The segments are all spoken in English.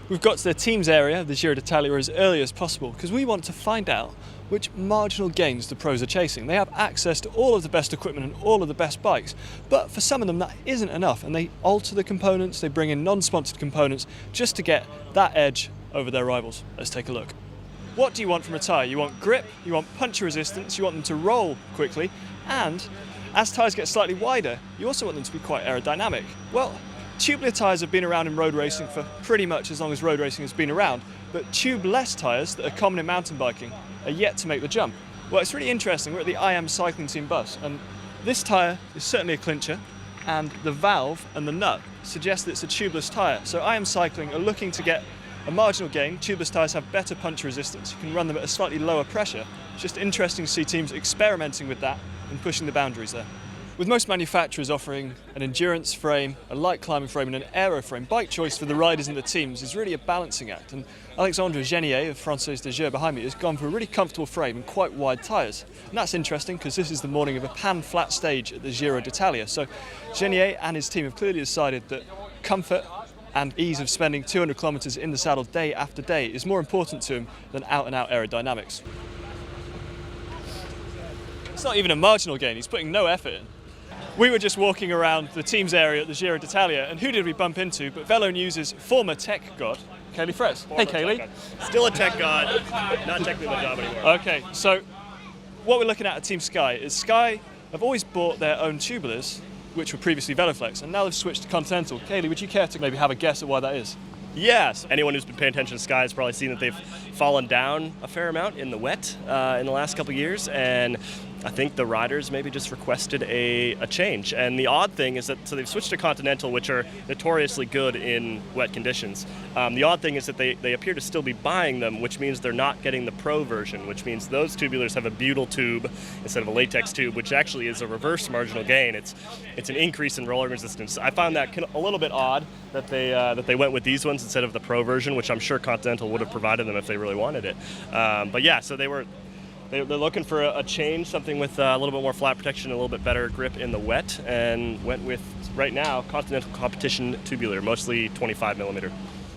We've got to the team's area of the Giro d'Italia as early as possible because we want to find out which marginal gains the pros are chasing. They have access to all of the best equipment and all of the best bikes, but for some of them that isn't enough, and they alter the components, they bring in non-sponsored components just to get that edge over their rivals. Let's take a look. What do you want from a tyre? You want grip, you want puncture resistance, you want them to roll quickly, and as tyres get slightly wider, you also want them to be quite aerodynamic. Well, tubular tyres have been around in road racing for pretty much as long as road racing has been around, but tubeless tyres that are common in mountain biking are yet to make the jump. Well, it's really interesting. We're at the IM cycling team bus, and this tyre is certainly a clincher, and the valve and the nut suggest that it's a tubeless tyre. So IM Cycling are looking to get a marginal gain. Tubeless tyres have better puncture resistance. You can run them at a slightly lower pressure. It's just interesting to see teams experimenting with that and pushing the boundaries there. With most manufacturers offering an endurance frame, a light climbing frame and an aero frame, bike choice for the riders and the teams is really a balancing act. And Alexandre Genier of Française des Jeux behind me has gone for a really comfortable frame and quite wide tyres. And that's interesting because this is the morning of a pan-flat stage at the Giro d'Italia. So Genier and his team have clearly decided that comfort and ease of spending 200 kilometres in the saddle day after day is more important to him than out-and-out aerodynamics. It's not even a marginal gain, he's putting no effort in. We were just walking around the team's area at the Giro d'Italia, and who did we bump into but Velo News' former tech god, Caley Fretz. Hey Caley. Still a tech god, not technically my job anymore. Okay, so what we're looking at Team Sky is Sky have always bought their own tubulars, which were previously Veloflex, and now they've switched to Continental. Caley, would you care to maybe have a guess at why that is? Yes, anyone who's been paying attention to Sky has probably seen that they've fallen down a fair amount in the wet in the last couple of years, and I think the riders maybe just requested a change. And the odd thing is that, so they've switched to Continental, which are notoriously good in wet conditions. The odd thing is that they appear to still be buying them, which means they're not getting the Pro version, which means those tubulars have a butyl tube instead of a latex tube, which actually is a reverse marginal gain. It's an increase in rolling resistance. I found that a little bit odd that they went with these ones instead of the Pro version, which I'm sure Continental would have provided them if they really wanted it. But yeah, so they're looking for a change, something with a little bit more flat protection, a little bit better grip in the wet, and went with, right now, Continental Competition tubular, mostly 25 millimeter.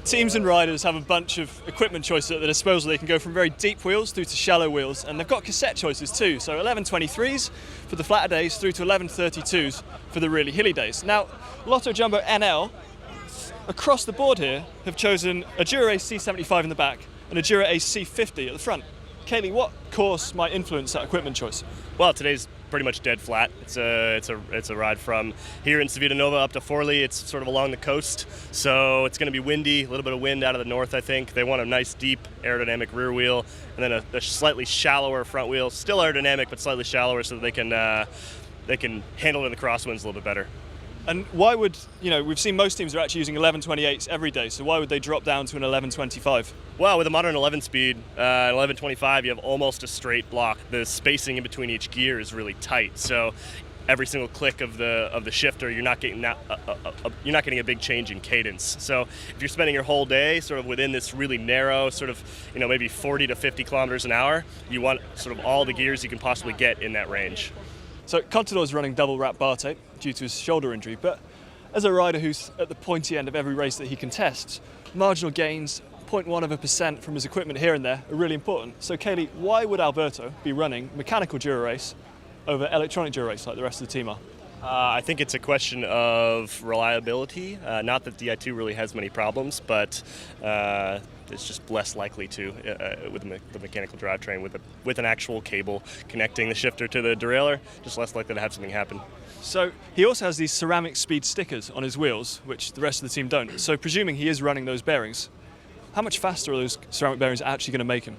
Teams and riders have a bunch of equipment choices at their disposal. They can go from very deep wheels through to shallow wheels, and they've got cassette choices too. So 1123s for the flatter days through to 1132s for the really hilly days. Now, Lotto Jumbo NL, across the board here, have chosen a Dura Ace C75 in the back and a Dura Ace C50 at the front. Caley, what course might influence that equipment choice? Well, today's pretty much dead flat. It's a ride from here in Civita Nova up to Forlì. It's sort of along the coast, so it's going to be windy, a little bit of wind out of the north, I think. They want a nice, deep, aerodynamic rear wheel, and then a slightly shallower front wheel. Still aerodynamic, but slightly shallower, so that they can handle it in the crosswinds a little bit better. And why would, we've seen most teams are actually using 1128s every day, so why would they drop down to an 1125? Well, with a modern 11 speed, 1125, you have almost a straight block. The spacing in between each gear is really tight, so every single click of the shifter, you're not getting a big change in cadence. So if you're spending your whole day sort of within this really narrow sort of, maybe 40 to 50 kilometers an hour, you want sort of all the gears you can possibly get in that range. So Contador is running double wrap bar tape due to his shoulder injury, but as a rider who's at the pointy end of every race that he contests, marginal gains, 0.1% from his equipment here and there are really important. So Caley, why would Alberto be running mechanical Dura Ace over electronic Dura Ace like the rest of the team are? I think it's a question of reliability. Not that Di2 really has many problems, but it's just less likely to with the mechanical drivetrain with an actual cable connecting the shifter to the derailleur. Just less likely to have something happen. So he also has these ceramic speed stickers on his wheels, which the rest of the team don't. So presuming he is running those bearings, how much faster are those ceramic bearings actually going to make him?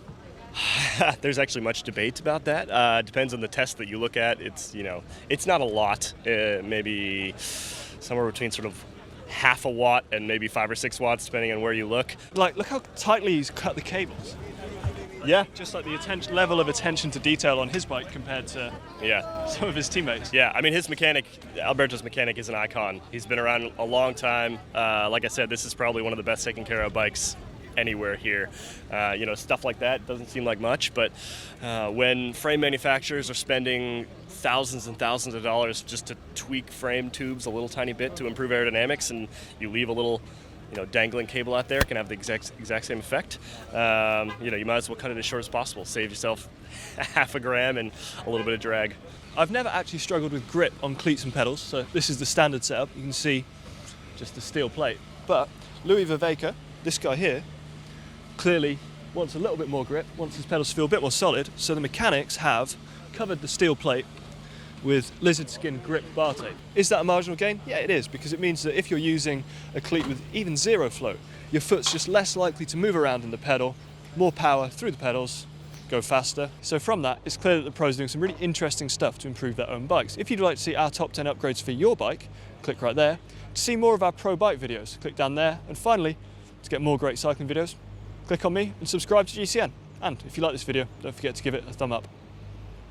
There's actually much debate about that. Depends on the test that you look at. It's not a lot. Maybe somewhere between sort of half a watt and maybe 5 or 6 watts, depending on where you look. Look how tightly he's cut the cables. Yeah. Just like the level of attention to detail on his bike compared to some of his teammates. Yeah, I mean, his mechanic, Alberto's mechanic, is an icon. He's been around a long time. Like I said, this is probably one of the best taken care of bikes anywhere here. Stuff like that doesn't seem like much, but when frame manufacturers are spending thousands and thousands of dollars just to tweak frame tubes a little tiny bit to improve aerodynamics, and you leave a little dangling cable out there can have the exact same effect. You might as well cut it as short as possible. Save yourself half a gram and a little bit of drag. I've never actually struggled with grip on cleats and pedals, so this is the standard setup. You can see just the steel plate. But Louis Vervaecke, this guy here, clearly wants a little bit more grip, wants his pedals to feel a bit more solid, so the mechanics have covered the steel plate with lizard skin grip bar tape. Is that a marginal gain? Yeah, it is, because it means that if you're using a cleat with even zero flow, your foot's just less likely to move around in the pedal, more power through the pedals, go faster. So from that, it's clear that the pros are doing some really interesting stuff to improve their own bikes. If you'd like to see our top 10 upgrades for your bike, click right there. To see more of our pro bike videos, click down there. And finally, to get more great cycling videos, click on me and subscribe to GCN. And if you like this video, don't forget to give it a thumb up.